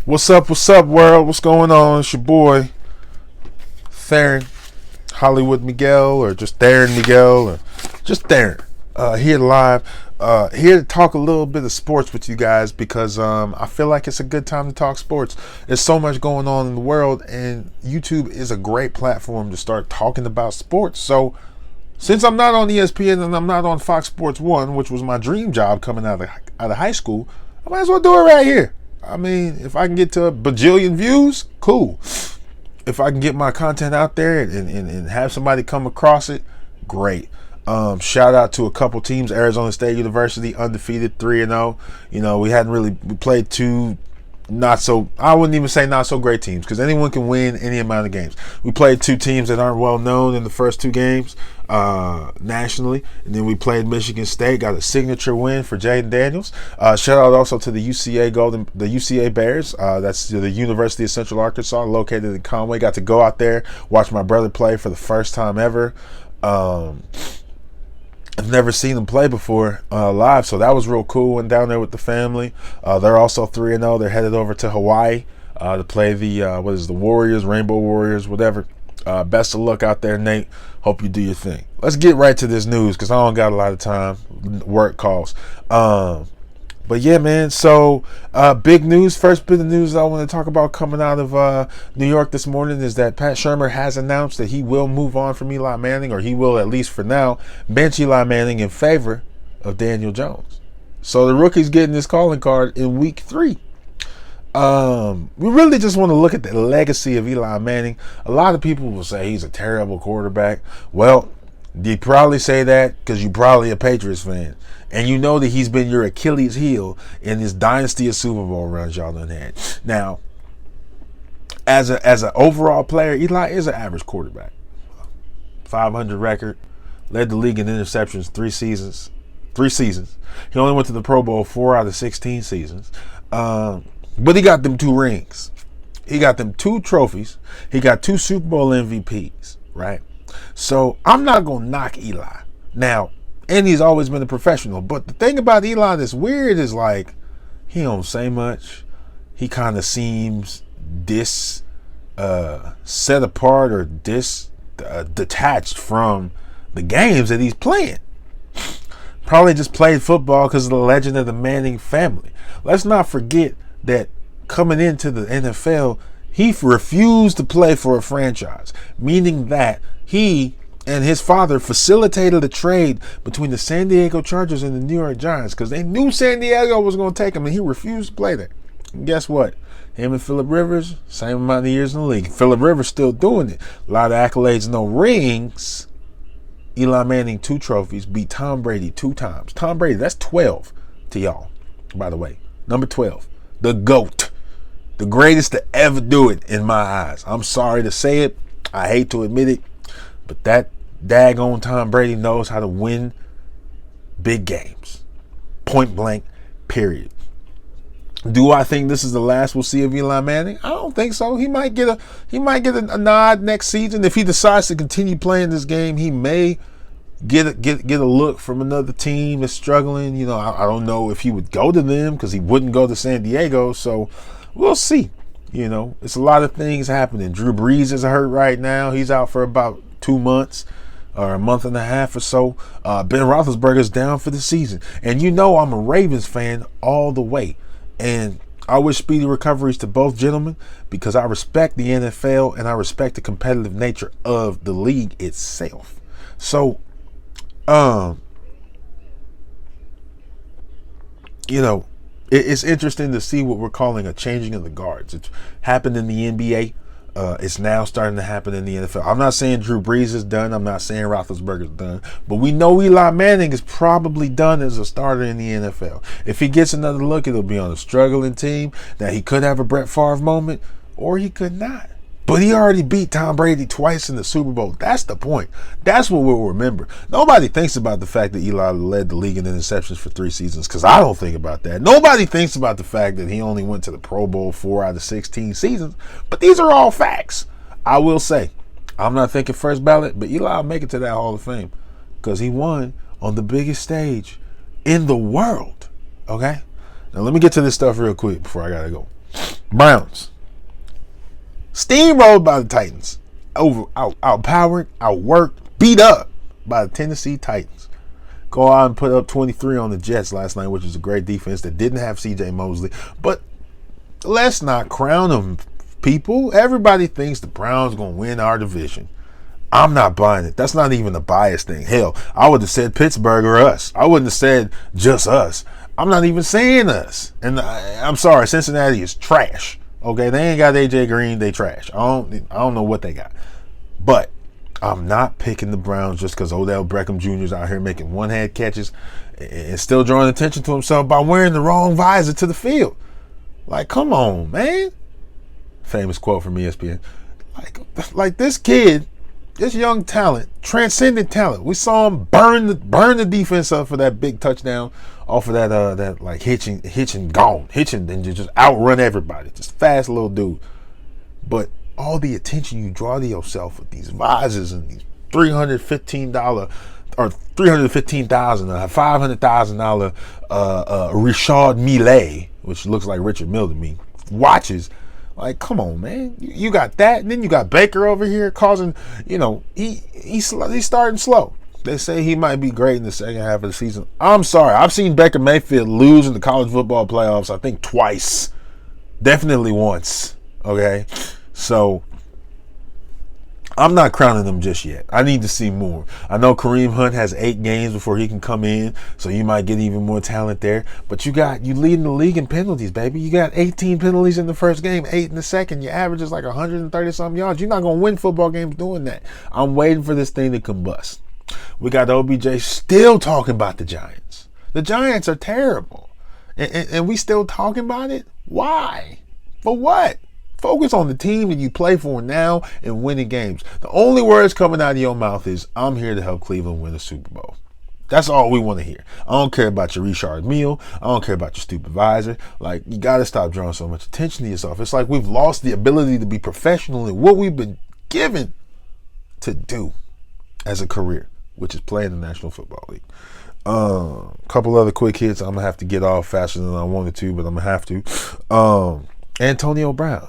What's up, world? What's going on? It's your boy, Theron, Hollywood Miguel, or just Theron Miguel, or just Theron. Here live, here to talk a little bit of sports with you guys because I feel like it's a good time to talk sports. There's so much going on in the world, and YouTube is a great platform to start talking about sports. So, since I'm not on ESPN and I'm not on Fox Sports 1, which was my dream job coming out of high school, I might as well do it right here. I mean, if I can get to a bajillion views, cool. If I can get my content out there and have somebody come across it, great. Shout out to a couple teams. Arizona State University, undefeated, 3-0. You know, we played two I wouldn't even say not so great teams, because anyone can win any amount of games. We played two teams that aren't well known in the first two games nationally, and then we played Michigan State, got a signature win for Jaden Daniels. Shout out also to the UCA Bears. That's the University of Central Arkansas, located in Conway. Got to go out there, watch my brother play for the first time ever. I've never seen them play before live, so that was real cool. Went down there with the family. They're also 3-0. They're headed over to Hawaii to play the Warriors, Rainbow Warriors, whatever. Best of luck out there, Nate. Hope you do your thing. Let's get right to this news because I don't got a lot of time. Work calls. But yeah, man, so big news. First bit of news I want to talk about coming out of New York this morning is that Pat Shurmur has announced that he will move on from Eli Manning, or he will, at least for now, bench Eli Manning in favor of Daniel Jones. So the rookie's getting his calling card in week 3. We really just want to look at the legacy of Eli Manning. A lot of people will say he's a terrible quarterback. Well, you probably say that because you're probably a Patriots fan. And you know that he's been your Achilles heel in this dynasty of Super Bowl runs y'all done had. Now, as an overall player, Eli is an average quarterback. 500 record, led the league in interceptions 3 seasons. He only went to the Pro Bowl 4 out of 16 seasons. But he got them 2 rings. He got them 2 trophies. He got 2 Super Bowl MVPs, right? So I'm not going to knock Eli. Now, and he's always been a professional. But the thing about Eli that's weird is, like, he don't say much. He kind of seems set apart or detached from the games that he's playing. Probably just played football because of the legend of the Manning family. Let's not forget that coming into the NFL, he refused to play for a franchise, meaning that he and his father facilitated a trade between the San Diego Chargers and the New York Giants because they knew San Diego was going to take him, and he refused to play there. And guess what? Him and Phillip Rivers, same amount of years in the league. Phillip Rivers still doing it. A lot of accolades, no rings. Eli Manning, 2 trophies, beat Tom Brady 2 times. Tom Brady, that's 12 to y'all, by the way. Number 12, the GOAT. The greatest to ever do it in my eyes. I'm sorry to say it. I hate to admit it. But that daggone Tom Brady knows how to win big games. Point blank, period. Do I think this is the last we'll see of Eli Manning? I don't think so. He might get a nod next season. If he decides to continue playing this game, he may get a look from another team that's struggling. You know, I don't know if he would go to them because he wouldn't go to San Diego. So we'll see. You know, it's a lot of things happening. Drew Brees is hurt right now. He's out for about 2 months or a month and a half or so. Ben Roethlisberger's down for the season. And you know I'm a Ravens fan all the way. And I wish speedy recoveries to both gentlemen because I respect the NFL and I respect the competitive nature of the league itself. So, you know, it's interesting to see what we're calling a changing of the guards. It's happened in the NBA. It's now starting to happen in the NFL. I'm not saying Drew Brees is done. I'm not saying Roethlisberger's done. But we know Eli Manning is probably done as a starter in the NFL. If he gets another look, it'll be on a struggling team that he could have a Brett Favre moment or he could not. But he already beat Tom Brady twice in the Super Bowl. That's the point. That's what we'll remember. Nobody thinks about the fact that Eli led the league in interceptions for 3 seasons because I don't think about that. Nobody thinks about the fact that he only went to the Pro Bowl 4 out of 16 seasons. But these are all facts. I will say, I'm not thinking first ballot, but Eli will make it to that Hall of Fame because he won on the biggest stage in the world. Okay? Now let me get to this stuff real quick before I got to go. Browns. Steamrolled by the Titans. Outpowered, outworked, beat up by the Tennessee Titans. Go out and put up 23 on the Jets last night, which is a great defense that didn't have C.J. Mosley. But let's not crown them, people. Everybody thinks the Browns going to win our division. I'm not buying it. That's not even a biased thing. Hell, I would have said Pittsburgh or us. I wouldn't have said just us. I'm not even saying us. And I'm sorry, Cincinnati is trash. Okay, they ain't got AJ Green. They trash. I don't know what they got. But I'm not picking the Browns just because Odell Beckham Jr. is out here making one-hand catches and still drawing attention to himself by wearing the wrong visor to the field. Like, come on, man. Famous quote from ESPN. Like this kid, this young talent, transcendent talent. We saw him burn the defense up for that big touchdown off of that like hitching and just outrun everybody. Just fast little dude. But all the attention you draw to yourself with these visors and these $315 or $315,000, $500,000 Richard Mille, which looks like Richard Mille to me, watches. Like, come on, man. You got that, and then you got Baker over here causing, he's starting slow. They say he might be great in the second half of the season. I'm sorry. I've seen Baker Mayfield lose in the college football playoffs, I think twice. Definitely once. Okay? So, I'm not crowning them just yet. I need to see more. I know Kareem Hunt has 8 games before he can come in, so you might get even more talent there. But you leading the league in penalties, baby. You got 18 penalties in the first game, 8 in the second. Your average is like 130-something yards. You're not going to win football games doing that. I'm waiting for this thing to combust. We got OBJ still talking about the Giants. The Giants are terrible. And we still talking about it? Why? For what? Focus on the team that you play for now and winning games. The only words coming out of your mouth is, I'm here to help Cleveland win a Super Bowl. That's all we want to hear. I don't care about your Richard Mille. I don't care about your stupid visor. Like, you got to stop drawing so much attention to yourself. It's like we've lost the ability to be professional in what we've been given to do as a career, which is play in the National Football League. Couple other quick hits. I'm going to have to get off faster than I wanted to, but I'm going to have to. Antonio Brown.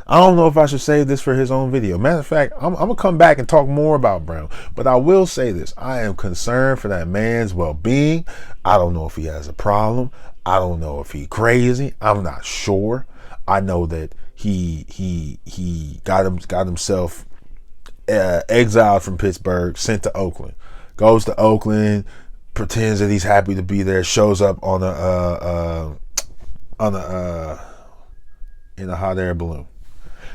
I don't know if I should save this for his own video. Matter of fact, I'm going to come back and talk more about Brown. But I will say this. I am concerned for that man's well-being. I don't know if he has a problem. I don't know if he's crazy. I'm not sure. I know that he got himself exiled from Pittsburgh, sent to Oakland. Goes to Oakland, pretends that he's happy to be there, shows up in a hot air balloon.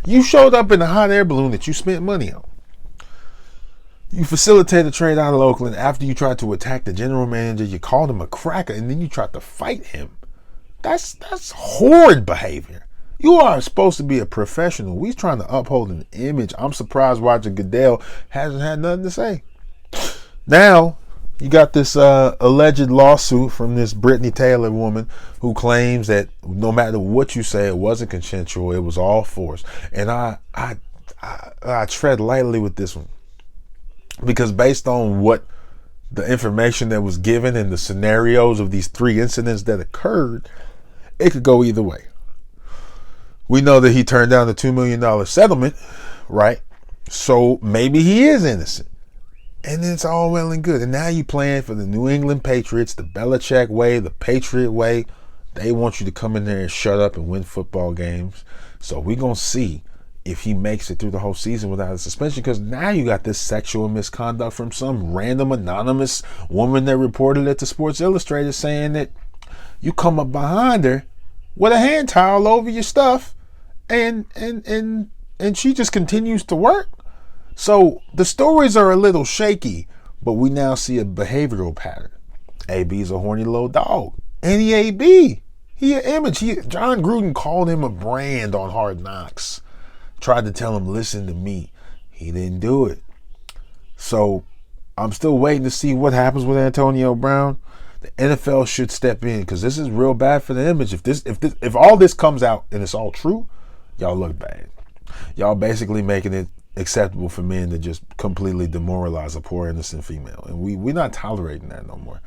You showed up in a hot air balloon that you spent money on. You facilitated a trade out of Oakland after you tried to attack the general manager. You called him a cracker, and then you tried to fight him. That's horrid behavior. You are supposed to be a professional. We're trying to uphold an image. I'm surprised Roger Goodell hasn't had nothing to say. Now, you got this alleged lawsuit from this Brittany Taylor woman who claims that no matter what you say, it wasn't consensual. It was all forced. And I tread lightly with this one, because based on what the information that was given and the scenarios of these 3 incidents that occurred, it could go either way. We know that he turned down the $2 million settlement, right? So maybe he is innocent. And it's all well and good. And now you playing for the New England Patriots, the Belichick way, the Patriot way. They want you to come in there and shut up and win football games. So we're going to see if he makes it through the whole season without a suspension, because now you got this sexual misconduct from some random anonymous woman that reported it to Sports Illustrated, saying that you come up behind her with a hand towel over your stuff and she just continues to work. So the stories are a little shaky, but we now see a behavioral pattern. AB's a horny little dog. Any AB. He an image. John Gruden called him a brand on Hard Knocks. Tried to tell him, listen to me. He didn't do it. So I'm still waiting to see what happens with Antonio Brown. The NFL should step in, because this is real bad for the image. If all this comes out and it's all true, y'all look bad. Y'all basically making it acceptable for men to just completely demoralize a poor innocent female, and we're not tolerating that no more.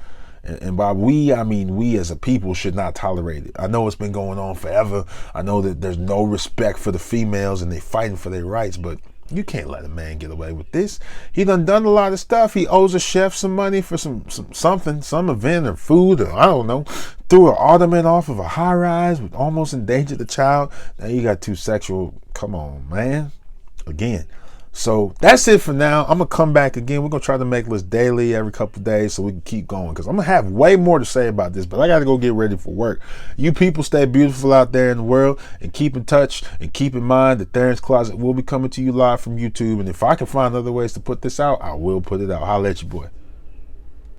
And by we, I mean we as a people should not tolerate it. I know it's been going on forever. I know that there's no respect for the females and they fighting for their rights, but you can't let a man get away with this. He done a lot of stuff. He owes a chef some money for some event or food, or I don't know. Threw an ottoman off of a high rise, almost endangered the child. Now you got too sexual. Come on, man. Again. So that's it for now. I'm going to come back again. We're going to try to make this daily every couple of days so we can keep going, because I'm going to have way more to say about this, but I got to go get ready for work. You people stay beautiful out there in the world, and keep in touch, and keep in mind that Theron's Closet will be coming to you live from YouTube. And if I can find other ways to put this out, I will put it out. Holla at you, boy.